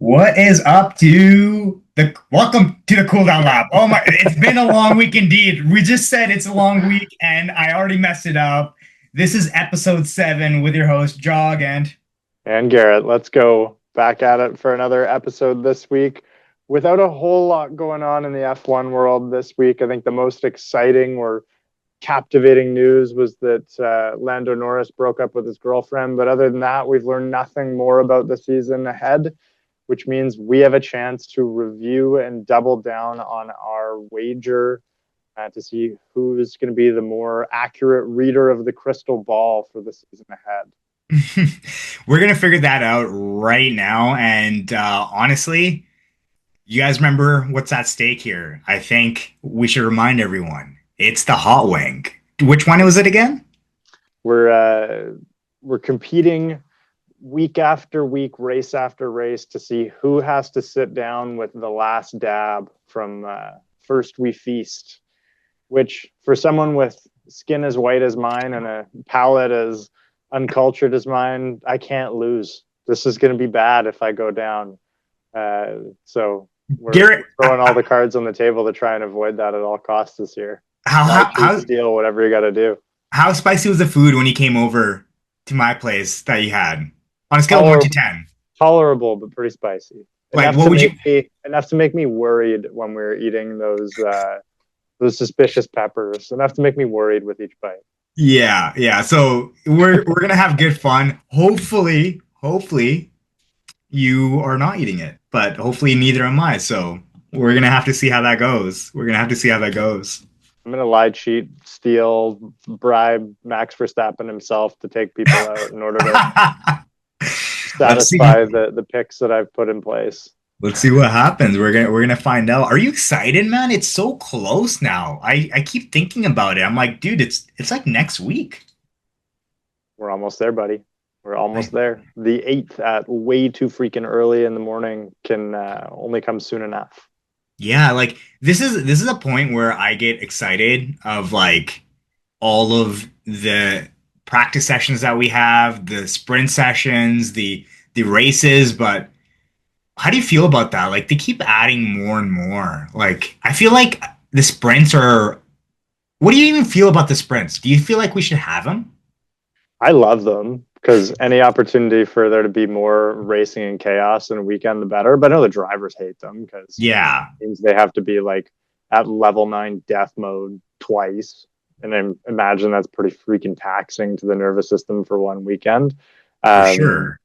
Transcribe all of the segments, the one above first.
What is up to the welcome to the Cooldown Lap? Oh my, it's been a long week indeed. We just said it's a long week and I already messed it up. This is episode 7 with your host, Jog, and And Garrett, let's go back at it for another episode this week. Without a whole lot going on in the F1 world this week, I think the most exciting or captivating news was that Lando Norris broke up with his girlfriend. But other than that, we've learned nothing more about the season ahead, which means we have a chance to review and double down on our wager to see who's going to be the more accurate reader of the crystal ball for the season ahead. we're gonna figure that out right now. And honestly, you guys remember what's at stake here? I think we should remind everyone it's the hot wing. Which one was it again? We're competing week after week, race after race, to see who has to sit down with the last dab from First We Feast, which for someone with skin as white as mine and a palate as uncultured as mine, I can't lose. This is going to be bad if I go down. So we're Garrett, throwing all the cards on the table to try and avoid that at all costs this year. how Steal whatever you got to do. how spicy was the food when you came over to my place that you had? On a scale of 1 to Tolerable, 10. tolerable, but pretty spicy. Like, what would you? Enough to make me worried when we're eating those suspicious peppers. Enough to make me worried with each bite. Yeah, yeah. So we're gonna have good fun. Hopefully, you are not eating it, but hopefully neither am I. So we're gonna have to see how that goes. We're gonna have to see how that goes. I'm gonna lie, cheat, steal, bribe Max Verstappen himself to take people out in order to satisfy the picks that I've put in place. Let's see what happens. We're gonna find out. Are you excited, man? It's so close now. I keep thinking about it. I'm like, dude, it's like next week. We're almost there, buddy. We're almost there. The 8th at way too freaking early in the morning can only come soon enough. Yeah, like this is a point where I get excited of like all of the practice sessions that we have, the sprint sessions, the races, but how do you feel about that? Like they keep adding more and more. Like I feel like the sprints are what do you even feel about the sprints? Do you feel like we should have them? I love them because any opportunity for there to be more racing and chaos in a weekend, the better. But I know the drivers hate them because Yeah. it means they have to be like at level 9 death mode twice. And I imagine that's pretty freaking taxing to the nervous system for one weekend. For Um, sure.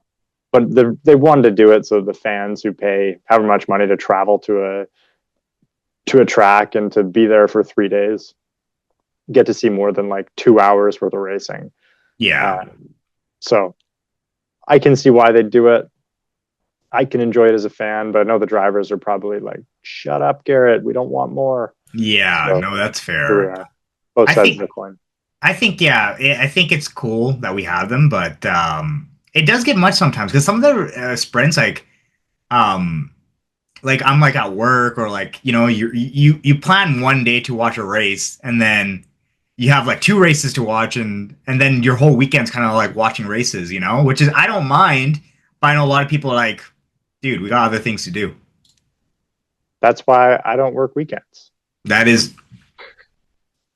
but they wanted to do it so the fans who pay however much money to travel to a track and to be there for 3 days get to see more than like 2 hours worth of racing. Yeah. So I can see why they do it. I can enjoy it as a fan, but I know the drivers are probably like, "Shut up, Garrett. We don't want more." Yeah, So no, that's here we fair. are, both I sides of think the coin. I think yeah, I think it's cool that we have them, but it does get much sometimes because some of the sprints um like I'm like at work or like you plan one day to watch a race and then you have like two races to watch and then your whole weekend's kind of like watching races, which is I don't mind, but I know a lot of people are like, dude, we got other things to do. That's why I don't work weekends. That is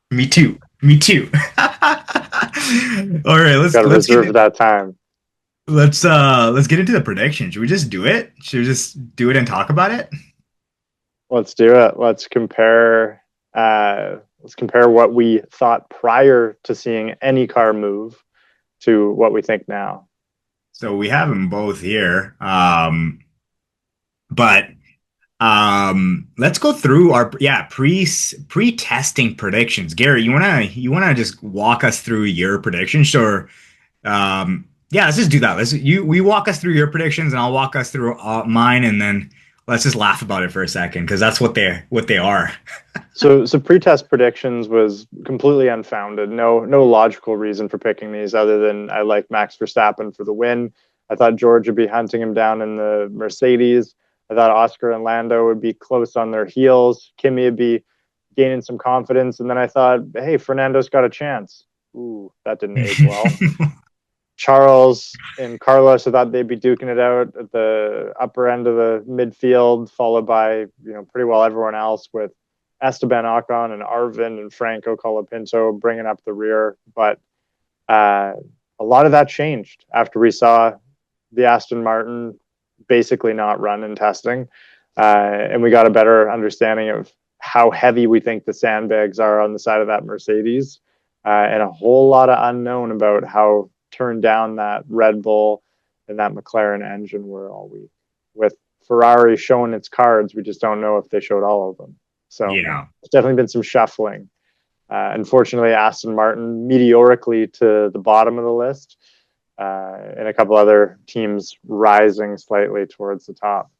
me too. Me too. All right, Got to reserve that time. let's get into the prediction. Should we just do it? Should we just do it and talk about it? Let's do it. Let's compare. Let's compare what we thought prior to seeing any car move to what we think now. So we have them both here. But let's go through our pre-testing predictions. Gary, you wanna just walk us through your predictions or yeah, let's just do that. We walk us through your predictions and I'll walk us through mine and then let's just laugh about it for a second because that's what they are. So pre-test predictions was completely unfounded. No logical reason for picking these other than I like Max Verstappen for the win. I thought George would be hunting him down in the Mercedes. I thought Oscar and Lando would be close on their heels. Kimi would be gaining some confidence. And then I thought, hey, Fernando's got a chance. Ooh, that didn't age well. Charles and Carlos, I thought they'd be duking it out at the upper end of the midfield, followed by pretty well everyone else with Esteban Ocon and Arvin and Franco Colapinto bringing up the rear. But a lot of that changed after we saw the Aston Martin basically not run in testing, and we got a better understanding of how heavy we think the sandbags are on the side of that Mercedes, and a whole lot of unknown about how turned down that Red Bull and that McLaren engine were all week. With Ferrari showing its cards, we just don't know if they showed all of them. So Yeah. there's definitely been some shuffling. Unfortunately, Aston Martin meteorically to the bottom of the list, and a couple other teams rising slightly towards the top.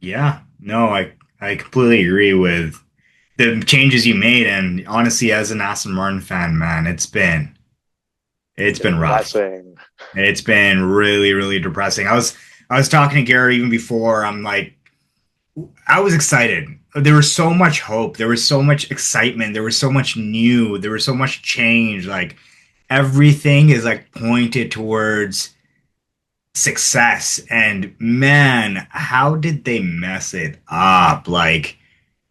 Yeah. No, I completely agree with the changes you made. And honestly, as an Aston Martin fan, man, it's been rough. Depressing. It's been really, really depressing. I was talking to Garrett even before. I was excited. There was so much hope. There was so much excitement. There was so much new. There was so much change. Like everything is like pointed towards success. And man, how did they mess it up? Like,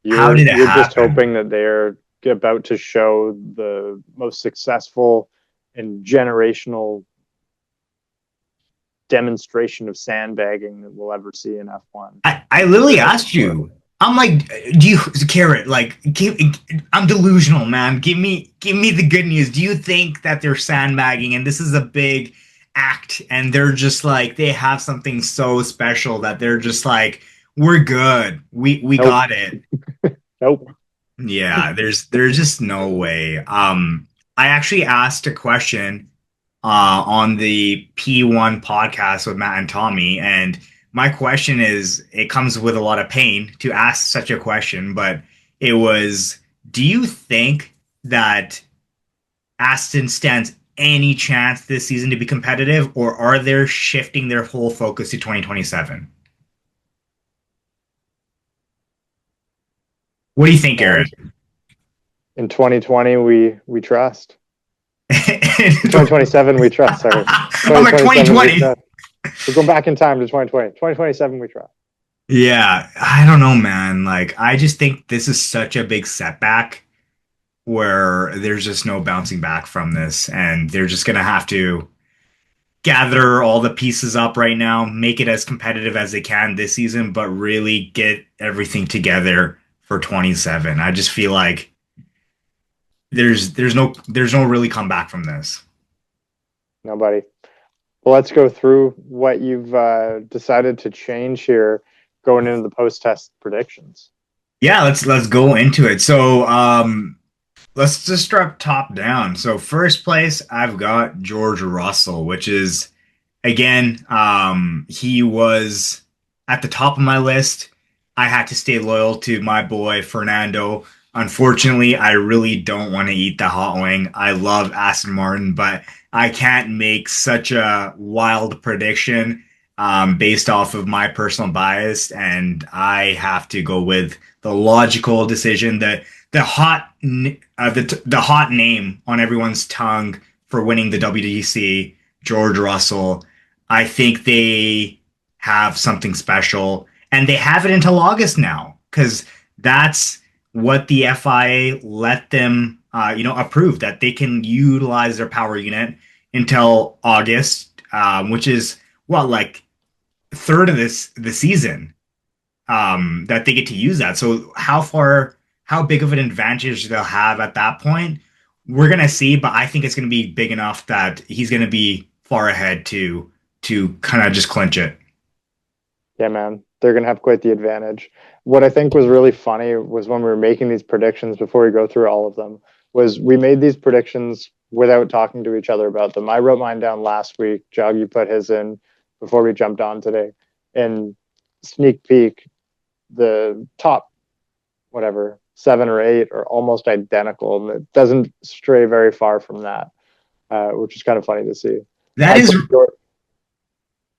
how You're did it you're just happen? hoping that they're about to show the most successful and generational demonstration of sandbagging that we'll ever see in F1. I literally asked you. I'm like, do you, Garrett? I'm delusional, man. Give me the good news. Do you think that they're sandbagging and this is a big act and they're just like they have something so special that they're just like, we're good. We Nope. got it. Nope. Yeah, there's just no way. I actually asked a question on the P1 podcast with Matt and Tommy. And my question is, it comes with a lot of pain to ask such a question, but it was, do you think that Aston stands any chance this season to be competitive, or are they shifting their whole focus to 2027? What do you think, And Aaron? in 2020, we trust. 2027, we trust. Sorry, I'm like 2027, we 2020. trust. We're going back in time to 2020. 2027, we trust. Yeah, I don't know, man. Like, I just think this is such a big setback where there's just no bouncing back from this, and they're just gonna have to gather all the pieces up right now, make it as competitive as they can this season, but really get everything together for 27. I just feel like there's no really comeback from this. Nobody. Well, let's go through what you've decided to change here going into the post-test predictions. Yeah, let's go into it. So, let's just start top down. So first place, I've got George Russell, which is again, he was at the top of my list. I had to stay loyal to my boy Fernando. Unfortunately, I really don't want to eat the hot wing. I love Aston Martin, but I can't make such a wild prediction based off of my personal bias, and I have to go with the logical decision that the hot name on everyone's tongue for winning the WDC, George Russell. I think they have something special, and they have it until August now because that's what the FIA let them, approve that they can utilize their power unit until August, which is like third of the season that they get to use that. So how big of an advantage they'll have at that point, we're gonna see. But I think it's gonna be big enough that he's gonna be far ahead to kind of just clinch it. Yeah, man, they're going to have quite the advantage. What I think was really funny was when we were making these predictions before we go through all of them, was we made these predictions without talking to each other about them. I wrote mine down last week. Jog, you put his in before we jumped on today. And sneak peek, the top, whatever, 7 or 8 are almost identical. And it doesn't stray very far from that, which is kind of funny to see. That I is. put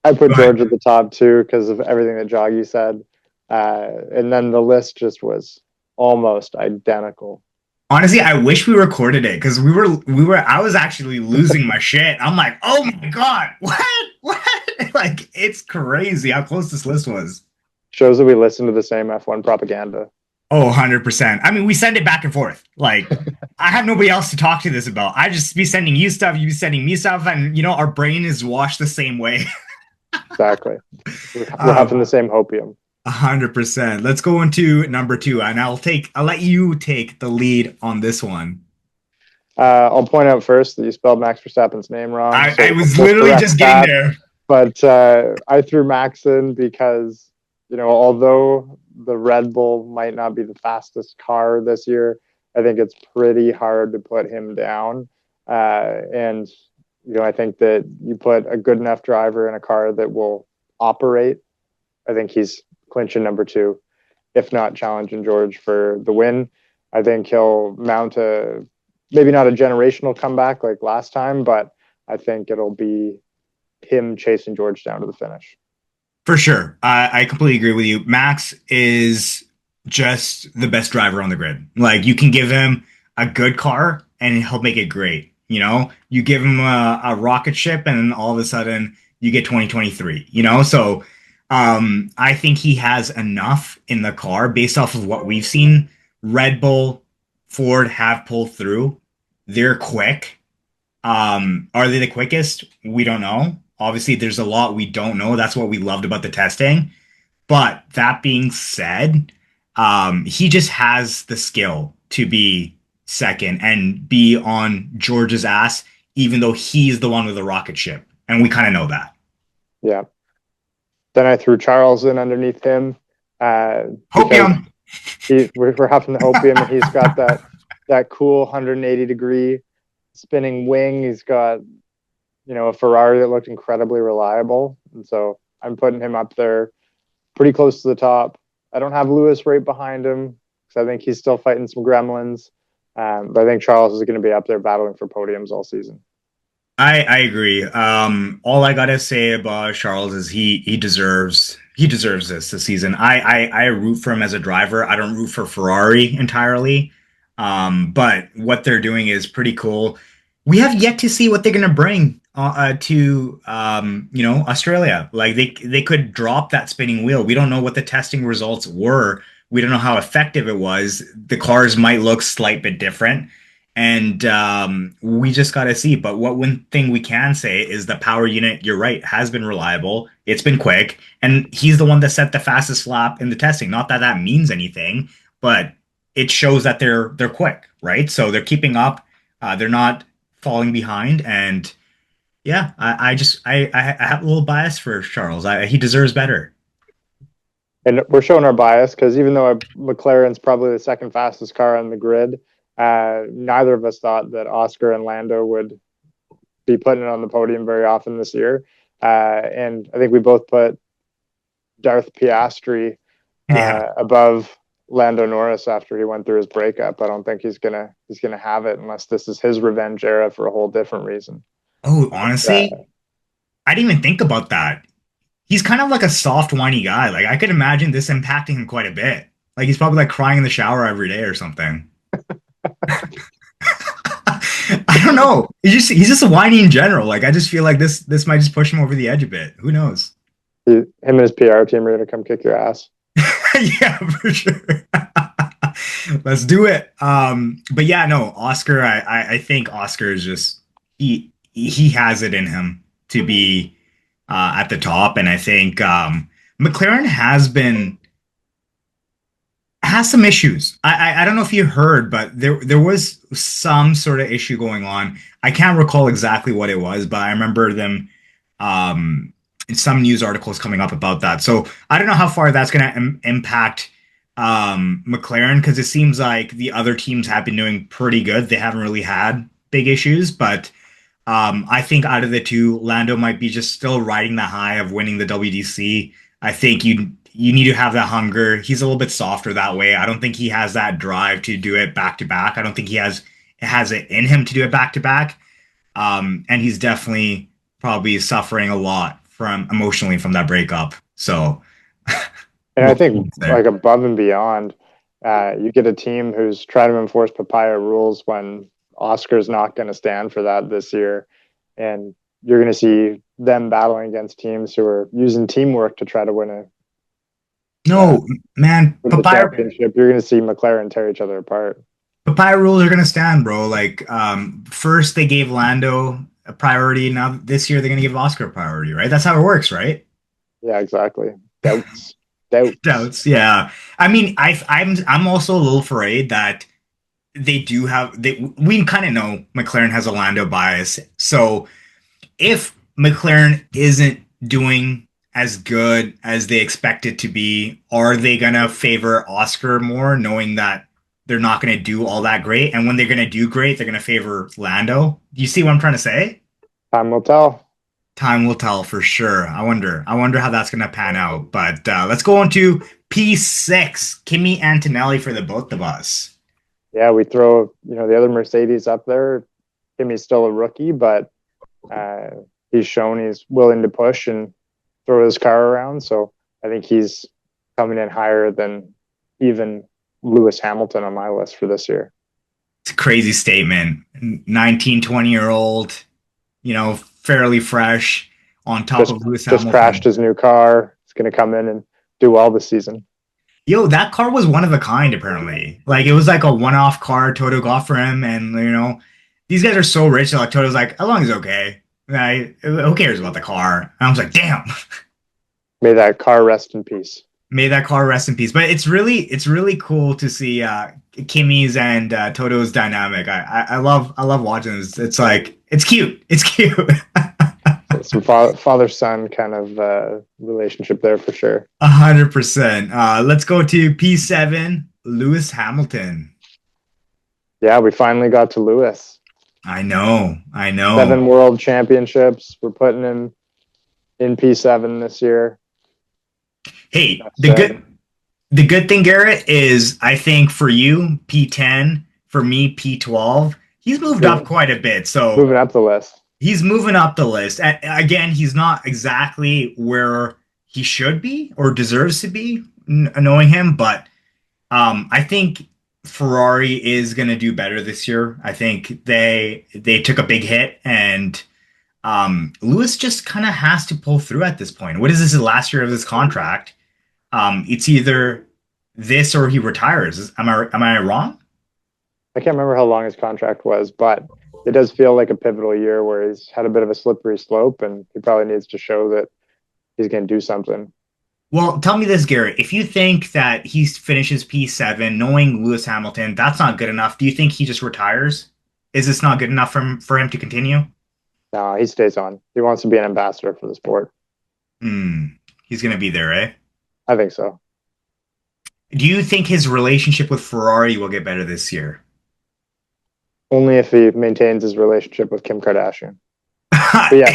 I put Go ahead. George at the top too because of everything that Joggy said, and then the list just was almost identical. Honestly, I wish we recorded it because I was actually losing my shit. I'm like, oh my God, what? What? Like, it's crazy how close this list was. Shows that we listen to the same F1 propaganda. Oh, 100%. I mean, we send it back and forth. Like, I have nobody else to talk to this about. I just be sending you stuff, you be sending me stuff, and our brain is washed the same way. Exactly. We're Um, huffing the same hopium. 100%. Let's go into number two, and I'll let you take the lead on this one. I'll point out first that you spelled Max Verstappen's name wrong, I so was we'll literally correct just getting that. there. But I threw Max in because, although the Red Bull might not be the fastest car this year, I think it's pretty hard to put him down. And, I think that you put a good enough driver in a car that will operate. I think he's clinching number two, if not challenging George for the win. I think he'll mount maybe not a generational comeback like last time, but I think it'll be him chasing George down to the finish. For sure. I completely agree with you. Max is just the best driver on the grid. Like, you can give him a good car and he'll make it great. You give him a rocket ship and then all of a sudden you get 2023, So I think he has enough in the car based off of what we've seen. Red Bull, Ford have pulled through. They're quick. Are they the quickest? We don't know. Obviously, there's a lot we don't know. That's what we loved about the testing. But that being said, he just has the skill to be second and be on George's ass, even though he's the one with the rocket ship. And we kind of know that. Yeah. Then I threw Charles in underneath him because Hopium. we're having the hopium, and he's got that cool 180 degree spinning wing. He's got a Ferrari that looked incredibly reliable, and so I'm putting him up there pretty close to the top. I don't have Lewis right behind him because I think he's still fighting some gremlins, but I think Charles is going to be up there battling for podiums all season. I agree. All I gotta say about Charles is he deserves this season. I root for him as a driver. I don't root for Ferrari entirely. But what they're doing is pretty cool. We have yet to see what they're gonna bring to Australia. Like, they could drop that spinning wheel. We don't know what the testing results were. We don't know how effective it was. The cars might look slight bit different. And we just got to see. But one thing we can say is the power unit, you're right, has been reliable. It's been quick. And he's the one that set the fastest lap in the testing. Not that that means anything, but it shows that they're quick, right? So they're keeping up. They're not falling behind. And yeah, I have a little bias for Charles. He deserves better. And we're showing our bias because even though McLaren's probably the second fastest car on the grid, neither of us thought that Oscar and Lando would be putting it on the podium very often this year. And I think we both put Darth Piastri Yeah. above Lando Norris after he went through his breakup. I don't think he's gonna have it unless this is his revenge era for a whole different reason. Oh, Uh, honestly, I didn't even think about that. He's kind of like a soft, whiny guy. Like, I could imagine this impacting him quite a bit. Like, he's probably like crying in the shower every day or something. I don't know. He's just a whiny in general. Like, I just feel like this might just push him over the edge a bit. Who knows? him and his PR team are gonna come kick your ass. Yeah, for sure. Let's do it. But yeah, no, Oscar. I think Oscar is just he has it in him to be at the top, and I think McLaren has some issues. I don't know if you heard, but there was some sort of issue going on. I can't recall exactly what it was, but I remember them in some news articles coming up about that. So I don't know how far that's going to impact McLaren, because it seems like the other teams have been doing pretty good. They haven't really had big issues, but I think out of the two, Lando might be just still riding the high of winning the WDC. I think you need to have that hunger. He's a little bit softer that way. I don't think he has that drive to do it back to back. I don't think he has it in him to do it back to back. And he's definitely probably suffering a lot from emotionally from that breakup. So And I both think points there. like above and beyond, You get a team who's trying to enforce papaya rules when Oscar's not going to stand for that this year. And you're going to see them battling against teams who are using teamwork to try to uh, No, man, win the papaya championship. You're going to see McLaren tear each other apart. papaya rules are gonna stand, bro. Like, first they gave Lando a priority. Now this year they're gonna give Oscar a priority, right? That's how it works, right? Yeah, exactly. Doubts. Doubts. Doubts, yeah. I mean, I'm also a little afraid that we kind of know McLaren has a Lando bias. So if McLaren isn't doing as good as they expect it to be, are they gonna favor Oscar more, knowing that they're not gonna do all that great? And when they're gonna do great, they're gonna favor Lando. Do you see what I'm trying to say? Time will tell. Time will tell for sure. I wonder how that's gonna pan out. But let's go on to P6, Kimi Antonelli for the both of us. Yeah, we throw the other Mercedes up there. Kimmy's still a rookie, but uh, he's shown he's willing to push and throw his car around. So I think he's coming in higher than even Lewis Hamilton on my list for this year. It's a crazy statement. 19, 20-year old, fairly fresh on top Just of Lewis just crashed Hamilton. his new car. He's going to come in and do well this season. Yo, that car was one of a kind, apparently. Like, it was like a one-off car Toto got for him. And, these guys are so rich. Like, Toto's like, as long as it's okay. Like, who cares about the car? And I was like, damn. May that car rest in peace. May that car rest in peace. But it's really cool to see Kimmy's and Toto's dynamic. I love watching this. It's like it's cute. It's cute. Some father son kind of relationship there for sure. 100%. Let's go to P7, Lewis Hamilton. Yeah, we finally got to Lewis. I know. 7 world championships. We're putting him in P7 this year. Hey, the good thing, Garrett, is I think for you, P10, for me, P12, he's moved up quite a bit. So moving up the list. he's moving up the list. Again, he's not exactly where he should be or deserves to be, knowing him, but I think Ferrari is going to do better this year. I think they took a big hit, and Lewis just kind of has to pull through at this point. What is this, the last year of this contract? It's either this or he retires. Am I wrong? I can't remember how long his contract was, but it does feel like a pivotal year where he's had a bit of a slippery slope, and he probably needs to show that he's going to do something. Well, tell me this, Garrett. If you think that he finishes P7, knowing Lewis Hamilton, that's not good enough. Do you think he just retires? Is this not good enough for him to continue? No, he stays on. He wants to be an ambassador for the sport. He's going to be there, eh? I think so. Do you think his relationship with Ferrari will get better this year? Only if he maintains his relationship with Kim Kardashian. But yeah,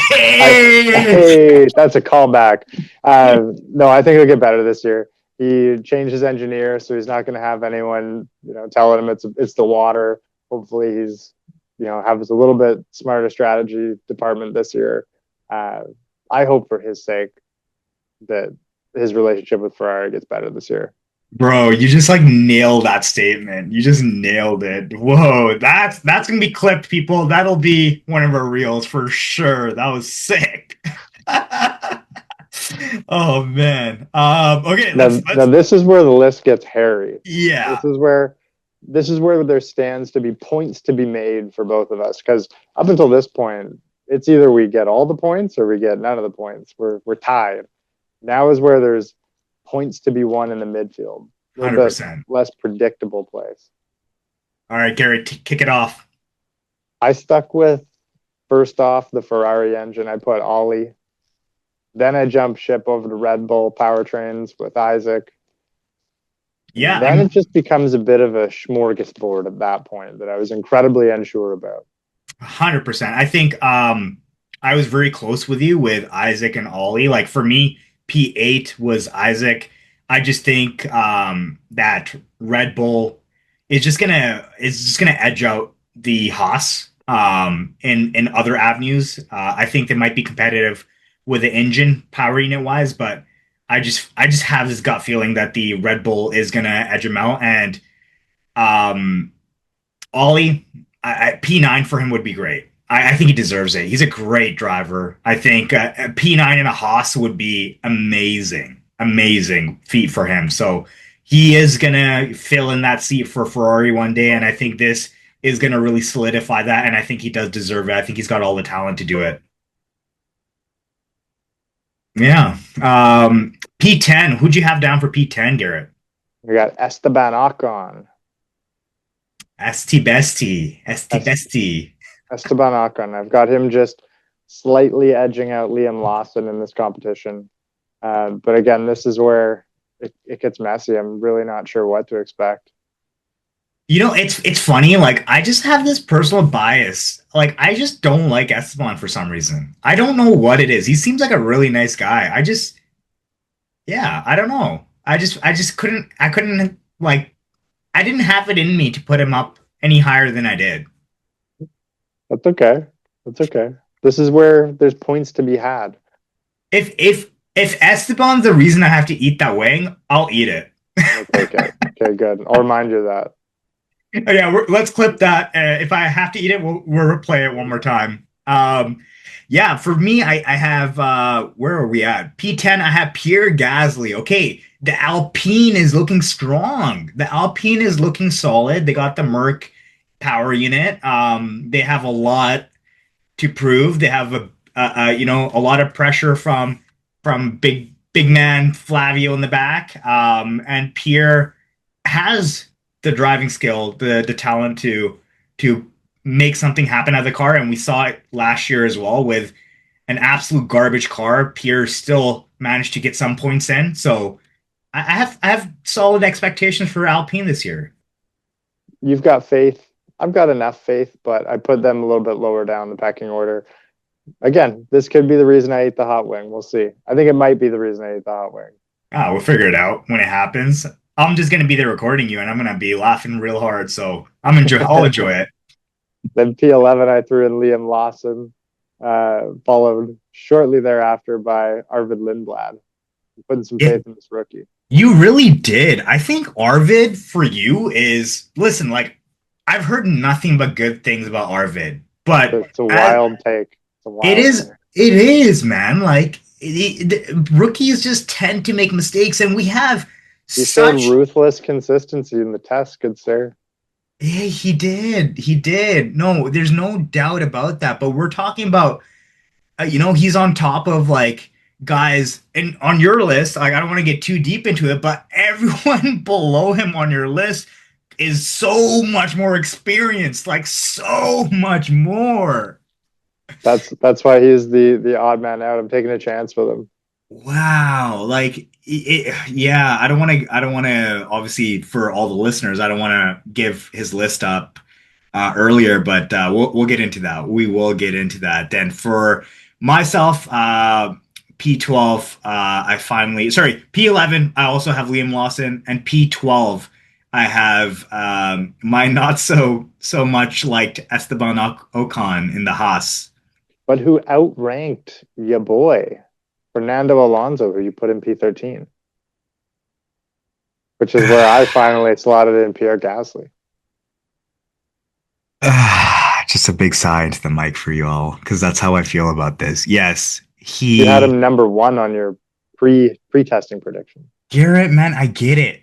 that's a callback. No, I think he'll get better this year. He changed his engineer, so he's not going to have anyone, telling him it's the water. Hopefully, he's, has a little bit smarter strategy department this year. I hope for his sake that his relationship with Ferrari gets better this year. Bro, you just like nailed that statement. You just nailed it. Whoa, that's gonna be clipped, people. That'll be one of our reels for sure. That was sick. Oh man. Okay, Now this is where the list gets hairy. Yeah. This is where there stands to be points to be made for both of us, because up until this point, it's either we get all the points or we get none of the points. We're tied. Now is where there's points to be won in the midfield. 100%. Less predictable place. All right, Gary, kick it off. I stuck with, first off, the Ferrari engine. I put Ollie. Then I jumped ship over to Red Bull powertrains with Isaac. Yeah. Then it just becomes a bit of a smorgasbord at that point that I was incredibly unsure about. 100%. I think I was very close with you with Isaac and Ollie. Like for me, P8 was Isaac. I just think that Red Bull is just gonna edge out the Haas in other avenues. I think they might be competitive with the engine power unit wise, but I just have this gut feeling that the Red Bull is gonna edge him out, and um, Ollie, P9 for him would be great. I think he deserves it. He's a great driver. I think a P9 in a Haas would be amazing, amazing feat for him. So he is gonna fill in that seat for Ferrari one day, and I think this is gonna really solidify that. And I think he does deserve it. I think he's got all the talent to do it. Yeah. P10. Who'd you have down for P10, Garrett? We got Esteban Ocon. ST Bestie. ST Bestie. Esteban Ocon. I've got him just slightly edging out Liam Lawson in this competition. But again, this is where it gets messy. I'm really not sure what to expect. It's funny. Like I just have this personal bias. Like I just don't like Esteban for some reason. I don't know what it is. He seems like a really nice guy. Yeah, I don't know. I just couldn't like I didn't have it in me to put him up any higher than I did. That's okay. That's okay. This is where there's points to be had. If Esteban's the reason I have to eat that wing, I'll eat it. Okay. Okay, good. I'll remind you of that. Yeah, let's clip that. If I have to eat it, we'll replay it one more time. Yeah, for me, I have where are we at? P10, I have Pierre Gasly. Okay, the Alpine is looking strong. The Alpine is looking solid. They got the Merc power unit. They have a lot to prove. They have a lot of pressure from big man Flavio in the back. And Pierre has the driving skill, the talent to make something happen at the car, and we saw it last year as well with an absolute garbage car. Pierre still managed to get some points in, so I have solid expectations for Alpine this year. You've got faith. I've got enough faith, but I put them a little bit lower down the pecking order. Again, this could be the reason I ate the hot wing. We'll see. I think it might be the reason I ate the hot wing. We'll figure it out when it happens. I'm just gonna be there recording you, and I'm gonna be laughing real hard. So I'll enjoy it. Then P11, I threw in Liam Lawson, followed shortly thereafter by Arvid Lindblad. I'm putting some faith in this rookie. You really did. I think Arvid for you is listen. Like I've heard nothing but good things about Arvid, but it's a wild take. It's a wild it is. take. It is, man. Like rookies just tend to make mistakes, and we have He showed ruthless consistency in the test, good sir. Yeah, he did. He did. No, there's no doubt about that. But we're talking about, he's on top of like guys and on your list. Like, I don't want to get too deep into it, but everyone below him on your list is so much more experienced, like so much more. That's why he's the odd man out. I'm taking a chance with him. Wow. Like, yeah, I don't want to, obviously, for all the listeners, I don't want to give his list up earlier, but we'll get into that. We will get into that. Then for myself, P12, P11, I also have Liam Lawson, and P12, I have my not so much liked Esteban Ocon in the Haas. But who outranked ya boy? Fernando Alonso, who you put in P13, which is where I finally slotted in Pierre Gasly. Just a big sigh into the mic for you all, because that's how I feel about this. Yes, you had him number one on your pre-testing prediction. Garrett, man, I get it.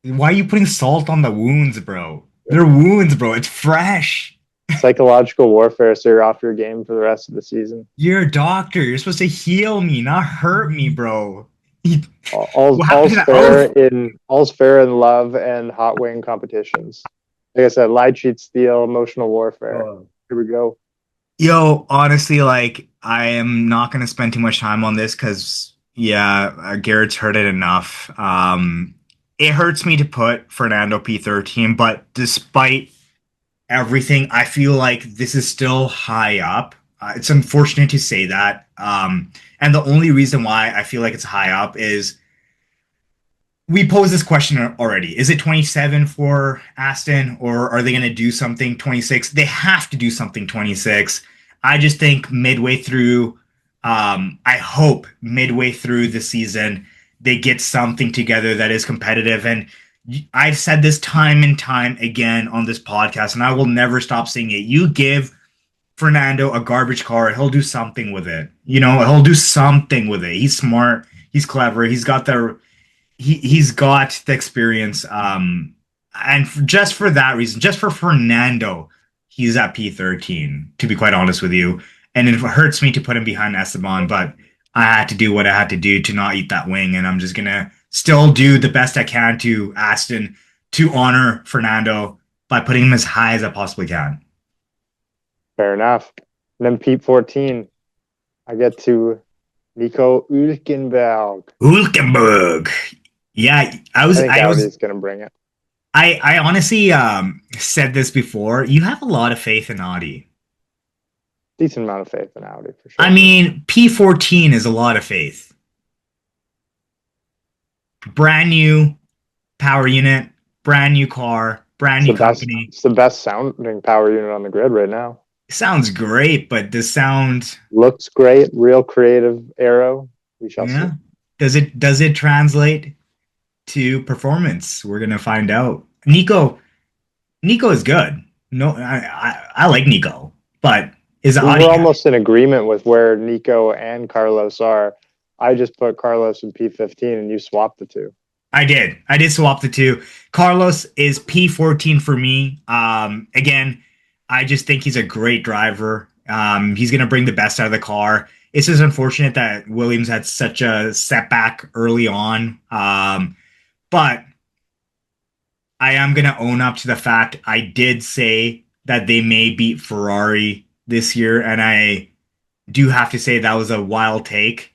Why are you putting salt on the wounds, bro? They're wounds, bro. It's fresh. Psychological warfare, so you're off your game for the rest of the season. You're a doctor. You're supposed to heal me, not hurt me, bro. All's fair in love and hot wing competitions. Like I said, lie, cheat, steal, emotional warfare. Here we go. Yo, honestly, like I am not gonna spend too much time on this because Garrett's heard it enough. It hurts me to put Fernando P13, but despite everything, I feel like this is still high up. It's unfortunate to say that. And the only reason why I feel like it's high up is we posed this question already. Is it 27 for Aston, or are they going to do something 26? They have to do something 26. I just think midway through, I hope midway through the season, they get something together that is competitive. And I've said this time and time again on this podcast, and I will never stop saying it. You give Fernando a garbage car, he'll do something with it. He'll do something with it. He's smart. He's clever. He's got the experience. And just for that reason, just for Fernando, he's at P13. To be quite honest with you, and it hurts me to put him behind Esteban, but I had to do what I had to do to not eat that wing, and I'm just gonna still do the best I can to Aston to honor Fernando by putting him as high as I possibly can. Fair enough. And then Pete 14, I get to Nico Hülkenberg. Hulkenberg. Yeah, I think Audi's going to bring it. I honestly said this before. You have a lot of faith in Audi. Decent amount of faith in Audi for sure. I mean, P14 is a lot of faith. Brand new power unit, brand new car, brand new company. It's the best sounding power unit on the grid right now. Sounds great, but the sound looks great. Real creative aero. We shall see. Does it translate to performance? We're gonna find out. Nico is good. No, I like Nico, but we're almost in agreement with where Nico and Carlos are. I just put Carlos in P15 and you swapped the two. I did swap the two. Carlos is P14 for me. Again, I just think he's a great driver. He's going to bring the best out of the car. It's just unfortunate that Williams had such a setback early on. But I am going to own up to the fact I did say that they may beat Ferrari this year. And I do have to say that was a wild take.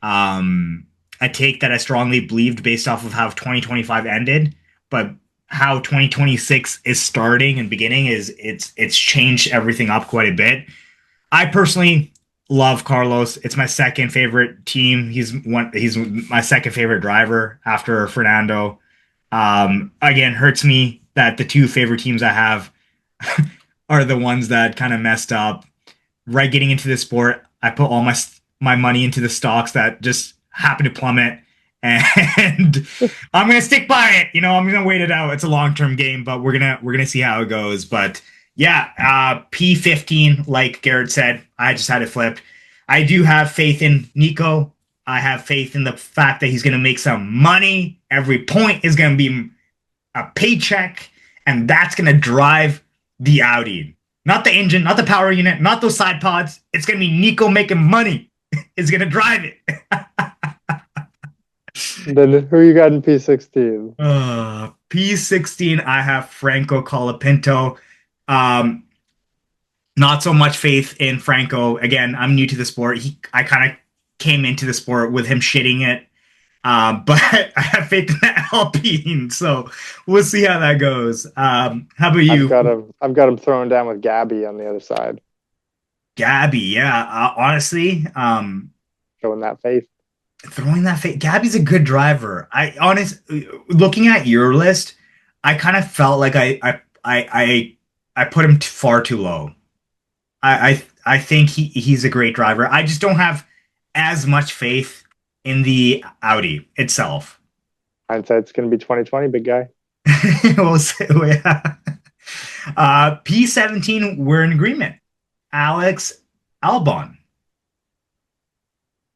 A take that I strongly believed based off of how 2025 ended. But how 2026 is starting and beginning it's changed everything up quite a bit. I personally love Carlos. It's my second favorite team. He's my second favorite driver after Fernando. Again, hurts me that the two favorite teams I have are the ones that kind of messed up. Right getting into the sport, I put all my money into the stocks that just happened to plummet. And I'm gonna stick by it. I'm gonna wait it out. It's a long-term game, but we're gonna see how it goes. But yeah, P15, like Garrett said, I just had it flipped. I do have faith in Nico. I have faith in the fact that he's gonna make some money. Every point is gonna be a paycheck, and that's gonna drive the Audi. Not the engine, not the power unit, not those side pods. It's gonna be Nico making money. It's gonna drive it. Then who you got in P16? P16, I have Franco Colapinto. Not so much faith in Franco. Again, I'm new to the sport. I kind of came into the sport with him shitting it. But I have faith in that Alpine, so we'll see how that goes. How about you? I've got him throwing down with Gabby on the other side. Gabby, yeah. Honestly, showing that faith. Throwing that faith. Gabby's a good driver. Looking at your list, I kind of felt like I put him far too low. I think he's a great driver. I just don't have as much faith in the Audi itself. Hindsight's going to be 2020, big guy. We'll say, yeah. P17, we're in agreement. Alex Albon.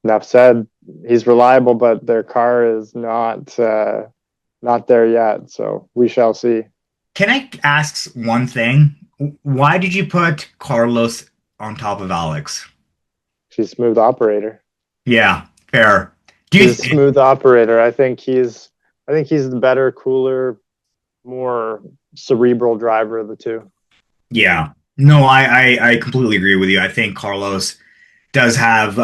Enough said. He's reliable, but their car is not there yet. So we shall see. Can I ask one thing? Why did you put Carlos on top of Alex? She's a smooth operator. Yeah, fair. He's a smooth operator. I think he's the better, cooler, more cerebral driver of the two. Yeah. No, I completely agree with you. I think Carlos does have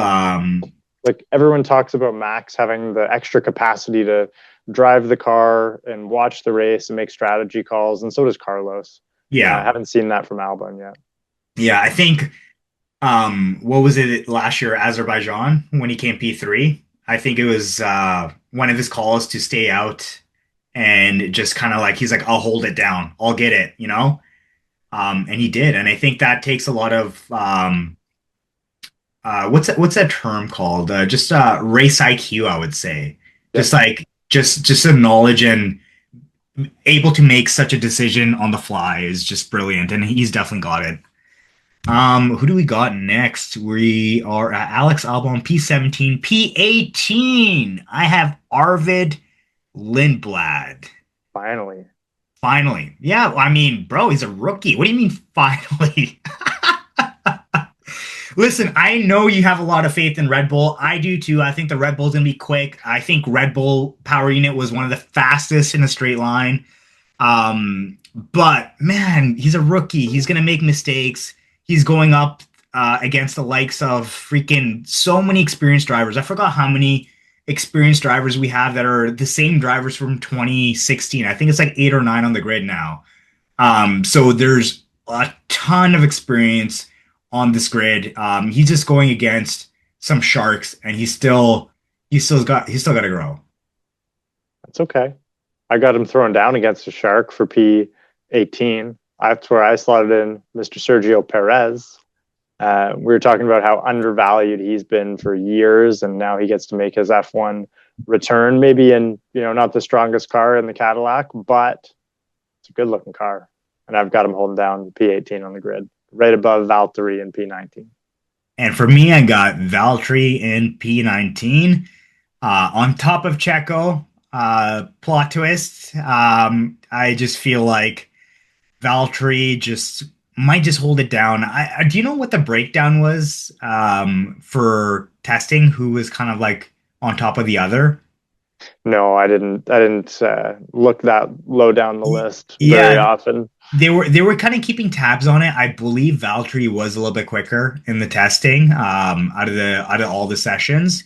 like everyone talks about Max having the extra capacity to drive the car and watch the race and make strategy calls, and so does Carlos. Yeah. I haven't seen that from Albon yet. Yeah, I think what was it last year, Azerbaijan, when he came P3? I think it was one of his calls to stay out and just kind of like, he's like, I'll hold it down. I'll get it, and he did. And I think that takes a lot of what's that term called? Just race IQ, I would say. Just Yep. like just the knowledge and able to make such a decision on the fly is just brilliant, and he's definitely got it. Who do we got next? We are at Alex Albon, P17, P18. I have Arvid Lindblad. Finally. Finally. Yeah, I mean, bro, he's a rookie. What do you mean finally? Listen, I know you have a lot of faith in Red Bull. I do too. I think the Red Bull's gonna be quick. I think Red Bull power unit was one of the fastest in a straight line. But man, he's a rookie. He's gonna make mistakes. He's going up against the likes of freaking so many experienced drivers. I forgot how many experienced drivers we have that are the same drivers from 2016. I think it's like 8 or 9 on the grid now. So there's a ton of experience on this grid. He's just going against some sharks, and he's still got to grow. That's okay. I got him thrown down against a shark for P18. That's where I slotted in Mr. Sergio Perez. We were talking about how undervalued he's been for years, and now he gets to make his F1 return. Maybe in, not the strongest car in the Cadillac, but it's a good looking car. And I've got him holding down P18 on the grid, right above Valtteri in P19. And for me, I got Valtteri in P19 on top of Checo. Plot twist. I just feel like Valtteri might just hold it down. Do you know what the breakdown was for testing? Who was kind of like on top of the other? No, I didn't look that low down the list very Yeah, often. they were kind of keeping tabs on it. I believe Valtteri was a little bit quicker in the testing out of all the sessions.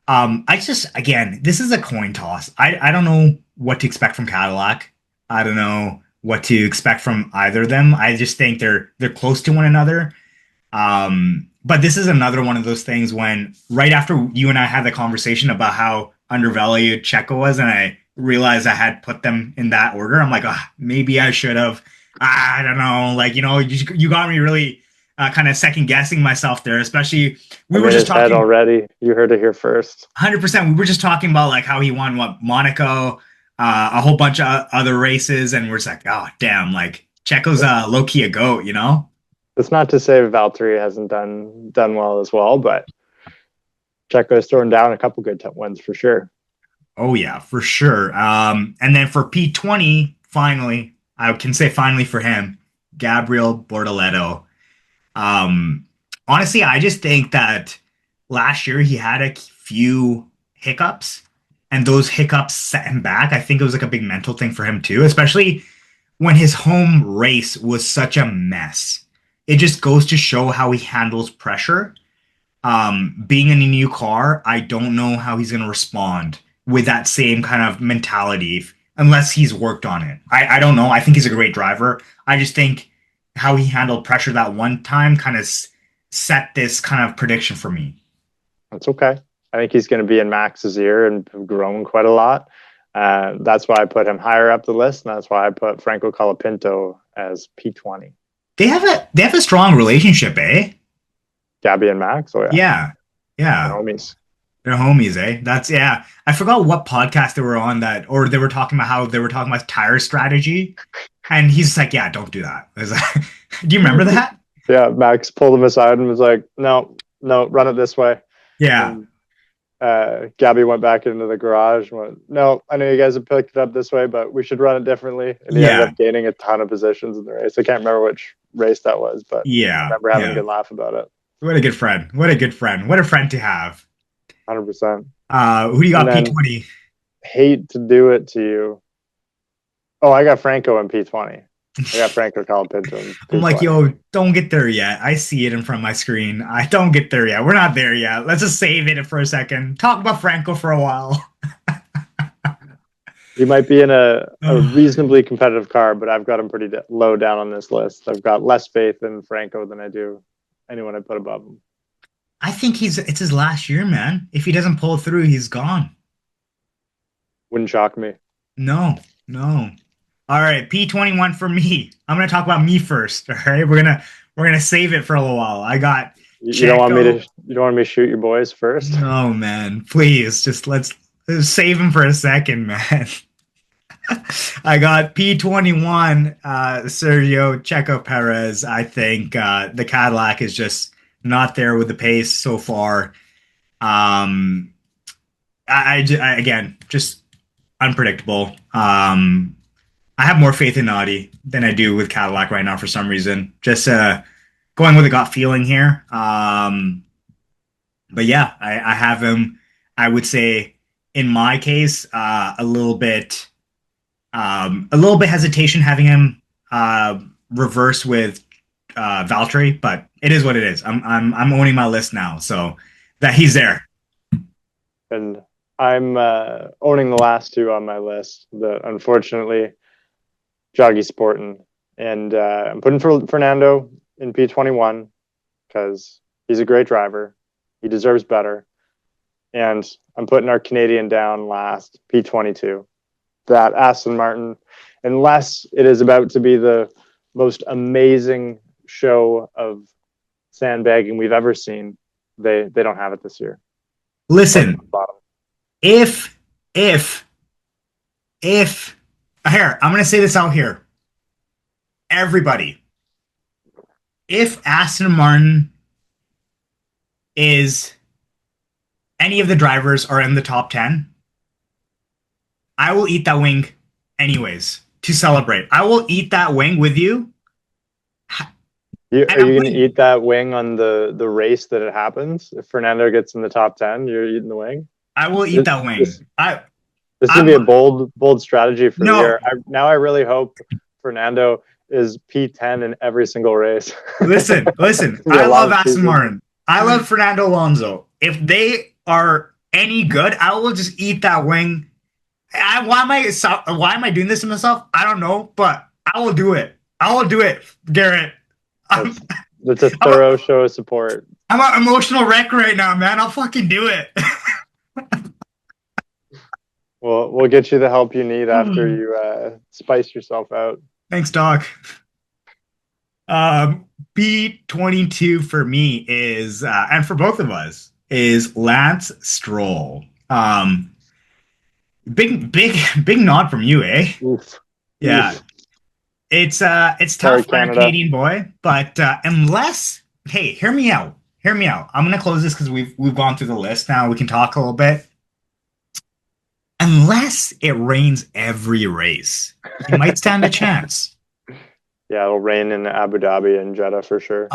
I just, again, this is a coin toss. I don't know what to expect from Cadillac. I don't know what to expect from either of them. I just think they're close to one another. But this is another one of those things when right after you and I had the conversation about how undervalued Checo was, and I realized I had put them in that order, I'm like, maybe I should have. I don't know. Like, you got me really kind of second guessing myself there, especially we I'm were in just his head talking already. You heard it here first. 100%. We were just talking about like how he won Monaco, a whole bunch of other races, and we're just like, oh damn, like Checo's low key a goat, you know? It's not to say Valtteri hasn't done well as well, but Checo has thrown down a couple good ones for sure. Oh yeah, for sure. And then for P20, finally, I can say finally for him, Gabriel Bortoleto. Um, Honestly, I just think that last year he had a few hiccups, and those hiccups set him back. I think it was like a big mental thing for him too, especially when his home race was such a mess. It just goes to show how he handles pressure. Being in a new car, I don't know how he's going to respond with that same kind of mentality unless he's worked on it. I don't know. I think he's a great driver. I just think how he handled pressure that one time kind of set this kind of prediction for me. That's okay. I think he's going to be in Max's ear and have grown quite a lot. That's why I put him higher up the list, and that's why I put Franco Colapinto as P20. They have a strong relationship, eh? Gabby and Max? Oh, yeah. Yeah. They're Yeah. homies. They're homies, eh? Yeah. I forgot what podcast they were on that, or they were talking about how they were talking about tire strategy. And he's just like, yeah, don't do that. Do you remember that? Yeah, Max pulled him aside and was like, no, run it this way. Yeah. And Gabby went back into the garage and went, no, I know you guys have picked it up this way, but we should run it differently. And he ended up gaining a ton of positions in the race. I can't remember which race that was, but I remember having a good laugh about it. What a good friend. What a good friend. What a friend to have. 100%. Who do you got P20? Hate to do it to you. Oh, I got Franco in P20. I got Franco Colapinto in P20. I'm like, yo, don't get there yet. I see it in front of my screen. I don't get there yet. We're not there yet. Let's just save it for a second. Talk about Franco for a while. He might be in a reasonably competitive car, but I've got him pretty low down on this list. I've got less faith in Franco than I do anyone I put above him. I think it's his last year, man. If he doesn't pull through, he's gone. Wouldn't shock me. No. All right, P21 for me. I'm gonna talk about me first. All right, we're gonna save it for a little while. I got you don't want me to shoot your boys first? No, man. Please, just let's Save him for a second, man. I got P21, Sergio Checo Perez. I think the Cadillac is just not there with the pace so far. Um, again, just unpredictable. I have more faith in Audi than I do with Cadillac right now for some reason. Just going with a gut feeling here. But yeah, I have him. I would say in my case, a little bit hesitation having him reverse with Valtteri, but it is what it is. I'm owning my list now, so that he's there. And I'm owning the last two on my list. Unfortunately, Joggy Sporting, and I'm putting Fernando in P21 because he's a great driver. He deserves better. And I'm putting our Canadian down last, P22. That Aston Martin, unless it is about to be the most amazing show of sandbagging we've ever seen, they don't have it this year. Listen, if here, I'm gonna say this out here. Everybody, if Aston Martin is any of the drivers are in the top 10, I will eat that wing anyways to celebrate. I will eat that wing with you. Are you going to eat that wing on the race that it happens? If Fernando gets in the top 10, you're eating the wing? I will eat that wing. This is going to be a bold strategy for the year. Now I really hope Fernando is P10 in every single race. Listen. I love Aston Martin. I love Fernando Alonso. If they are any good, I will just eat that wing. Why am I doing this to myself? I don't know, but I will do it. I will do it, Garrett. That's a thorough show of support. I'm an emotional wreck right now, man. I'll fucking do it. We'll get you the help you need after you spice yourself out. Thanks, Doc. B22 for me is, and for both of us, is Lance Stroll. Big nod from you, eh? Oof. Yeah. Oof. It's tough for a Canadian boy, but unless, hey, hear me out. I'm gonna close this because we've gone through the list now. We can talk a little bit. Unless it rains every race, he might stand a chance. Yeah, it'll rain in Abu Dhabi and Jeddah for sure.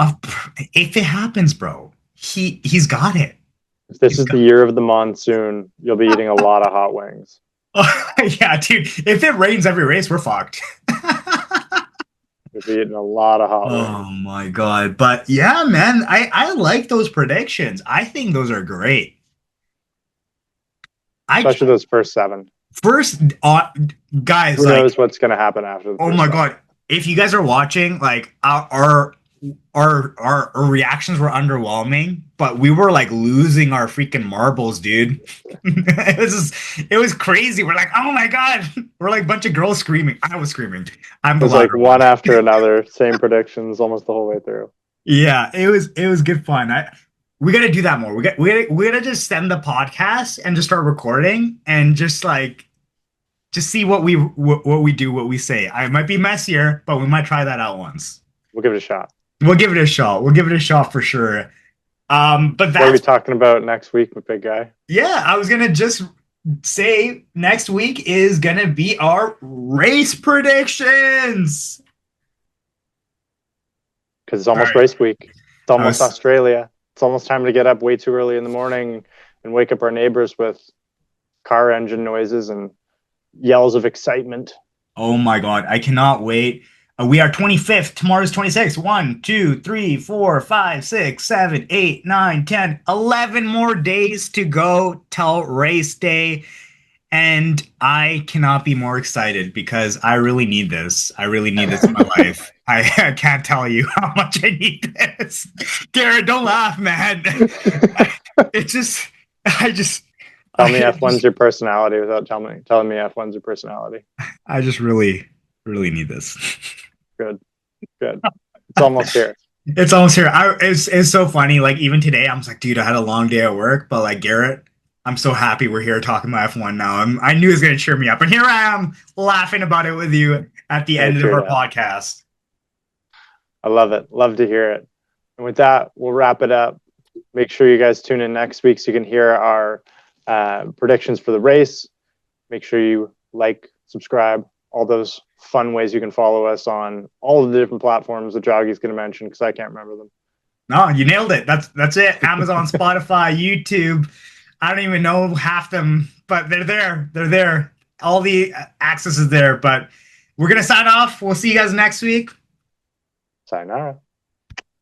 If it happens, bro, he's got it. If this is the year of the monsoon, you'll be eating a lot of hot wings. Yeah, dude. If it rains every race, we're fucked. You'll be eating a lot of hot wings. Oh my god. But yeah, man, I like those predictions. I think those are great. Especially those first 7. Guys, who knows what's going to happen after? Oh my god! If you guys are watching, like our reactions were underwhelming, but we were like losing our freaking marbles, dude. It was crazy. We're like, oh my god! We're like a bunch of girls screaming. I was screaming. It was like one after another, same predictions almost the whole way through. Yeah, it was good fun. We got to do that more. We got to just send the podcast and just start recording and just see what we do, what we say. I might be messier, but we might try that out once. We'll give it a shot. We'll give it a shot for sure. But that's what are we talking about next week with Big Guy? Yeah, I was gonna just say next week is gonna be our race predictions. Because it's almost race week. It's almost Australia. It's almost time to get up way too early in the morning and wake up our neighbors with car engine noises and yells of excitement. Oh my god, I cannot wait. We are 25th. Tomorrow's 26th. 1, 2, 3, 4, 5, 6, 7, 8, 9, 10, 11 more days to go till race day. And I cannot be more excited because I really need this. I really need this in my life. I can't tell you how much I need this. Garrett, don't laugh, man. Tell me F1's your personality without telling me F1's your personality. I just really need this. Good. It's almost here. It's almost here. It's so funny. Like even today, I'm like, dude, I had a long day at work, but like Garrett, I'm so happy we're here talking about F1 now. I knew it was going to cheer me up. And here I am laughing about it with you at the Hey, end of cheered our up. podcast. I love it. Love to hear it. And with that, we'll wrap it up. Make sure you guys tune in next week so you can hear our predictions for the race. Make sure you like, subscribe, all those fun ways you can follow us on all of the different platforms that Joggy's going to mention because I can't remember them. No, you nailed it. That's it. Amazon, Spotify, YouTube. I don't even know half them, but they're there. They're there. All the access is there. But we're gonna sign off. We'll see you guys next week. Sayonara.